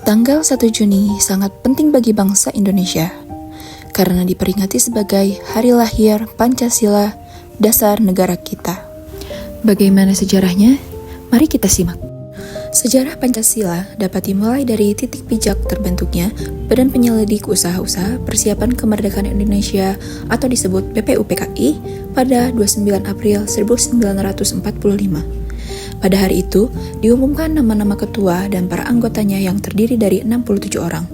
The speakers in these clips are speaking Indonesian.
Tanggal 1 Juni sangat penting bagi bangsa Indonesia karena diperingati sebagai hari lahir Pancasila, dasar negara kita. Bagaimana sejarahnya? Mari kita simak. Sejarah Pancasila dapat dimulai dari titik pijak terbentuknya Badan Penyelidik Usaha-Usaha Persiapan Kemerdekaan Indonesia atau disebut BPUPKI pada 29 April 1945. Pada hari itu, diumumkan nama-nama ketua dan para anggotanya yang terdiri dari 67 orang.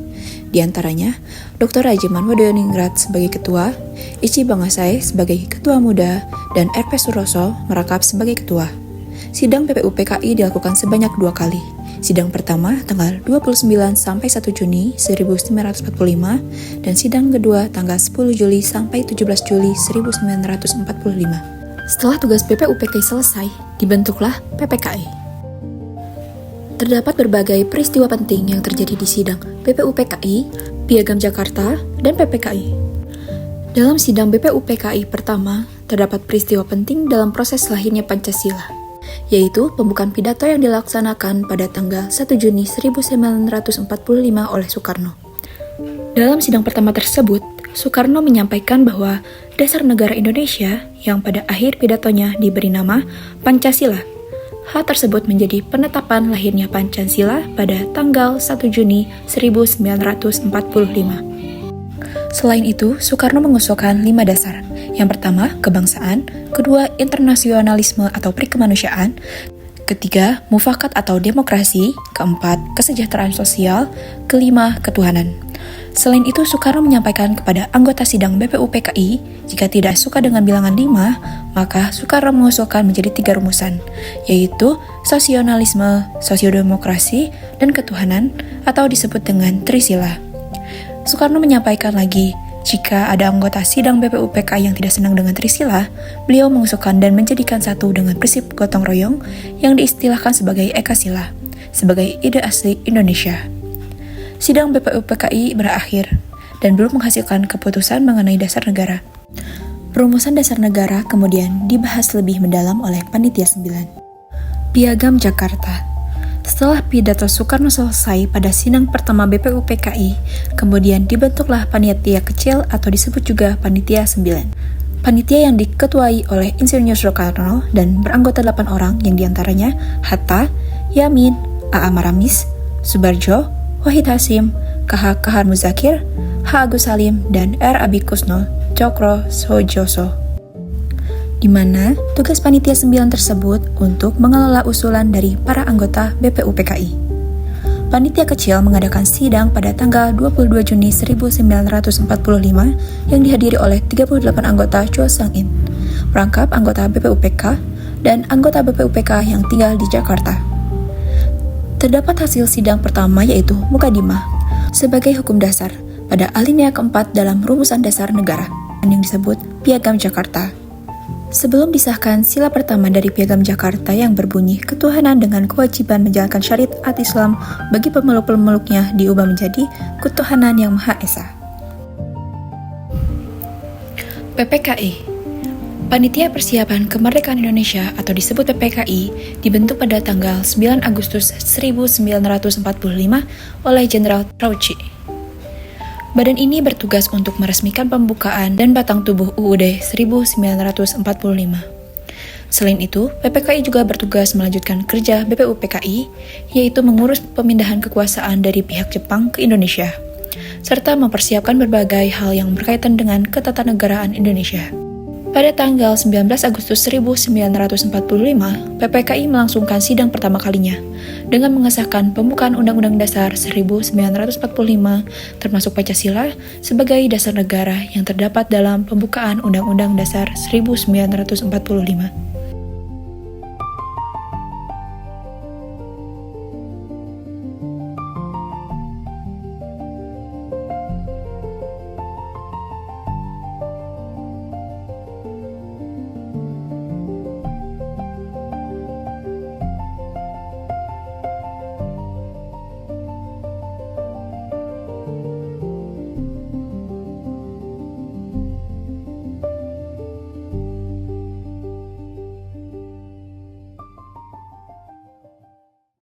Di antaranya, Dr. Raja Manwadoningrat sebagai ketua, Ichi Bangasai sebagai ketua muda, dan RP Suroso merakap sebagai ketua. Sidang BPUPKI dilakukan sebanyak 2 kali. Sidang pertama tanggal 29 sampai 1 Juni 1945 dan sidang kedua tanggal 10 Juli sampai 17 Juli 1945. Setelah tugas BPUPKI selesai, dibentuklah PPKI. Terdapat berbagai peristiwa penting yang terjadi di sidang BPUPKI, Piagam Jakarta, dan PPKI. Dalam sidang BPUPKI pertama, terdapat peristiwa penting dalam proses lahirnya Pancasila, yaitu pembukaan pidato yang dilaksanakan pada tanggal 1 Juni 1945 oleh Soekarno. Dalam sidang pertama tersebut, Soekarno menyampaikan bahwa dasar negara Indonesia yang pada akhir pidatonya diberi nama Pancasila. Hal tersebut menjadi penetapan lahirnya Pancasila pada tanggal 1 Juni 1945. Selain itu, Soekarno mengusulkan 5 dasar. Yang pertama, kebangsaan, kedua, internasionalisme atau perikemanusiaan, ketiga, mufakat atau demokrasi, keempat, kesejahteraan sosial, kelima, ketuhanan. Selain itu, Soekarno menyampaikan kepada anggota sidang BPUPKI, jika tidak suka dengan bilangan 5, maka Soekarno mengusulkan menjadi 3 rumusan, yaitu sosionalisme, sosiodemokrasi, dan ketuhanan, atau disebut dengan Trisila. Soekarno menyampaikan lagi, jika ada anggota sidang BPUPKI yang tidak senang dengan Trisila, beliau mengusulkan dan menjadikan satu dengan prinsip gotong royong yang diistilahkan sebagai Ekasila, sebagai ide asli Indonesia. Sidang BPUPKI berakhir dan belum menghasilkan keputusan mengenai dasar negara. Perumusan dasar negara kemudian dibahas lebih mendalam oleh Panitia 9. Piagam Jakarta. Setelah pidato Soekarno selesai pada sidang pertama BPUPKI, kemudian dibentuklah panitia kecil atau disebut juga Panitia 9. Panitia yang diketuai oleh Insinyur Soekarno dan beranggota 8 orang yang diantaranya Hatta, Yamin, A.A. Maramis, Subarjo, Wahid Hasim, K.H. Kahar Muzakir, H. Agus Salim, dan R. Abi Kusno Cokro Sojoso, di mana tugas Panitia 9 tersebut untuk mengelola usulan dari para anggota BPUPKI. Panitia kecil mengadakan sidang pada tanggal 22 Juni 1945 yang dihadiri oleh 38 anggota Chua Sang-in, perangkap anggota BPUPK, dan anggota BPUPK yang tinggal di Jakarta. Terdapat hasil sidang pertama yaitu Mukadimah sebagai hukum dasar pada alinea keempat dalam rumusan dasar negara yang disebut Piagam Jakarta. Sebelum disahkan sila pertama dari Piagam Jakarta yang berbunyi ketuhanan dengan kewajiban menjalankan syariat Islam bagi pemeluk-pemeluknya diubah menjadi ketuhanan yang Maha Esa. PPKI, Panitia Persiapan Kemerdekaan Indonesia atau disebut PPKI dibentuk pada tanggal 9 Agustus 1945 oleh Jenderal Trauci. Badan ini bertugas untuk meresmikan pembukaan dan batang tubuh UUD 1945. Selain itu, PPKI juga bertugas melanjutkan kerja BPUPKI, yaitu mengurus pemindahan kekuasaan dari pihak Jepang ke Indonesia, serta mempersiapkan berbagai hal yang berkaitan dengan ketatanegaraan Indonesia. Pada tanggal 19 Agustus 1945, PPKI melangsungkan sidang pertama kalinya dengan mengesahkan pembukaan Undang-Undang Dasar 1945 termasuk Pancasila sebagai dasar negara yang terdapat dalam pembukaan Undang-Undang Dasar 1945.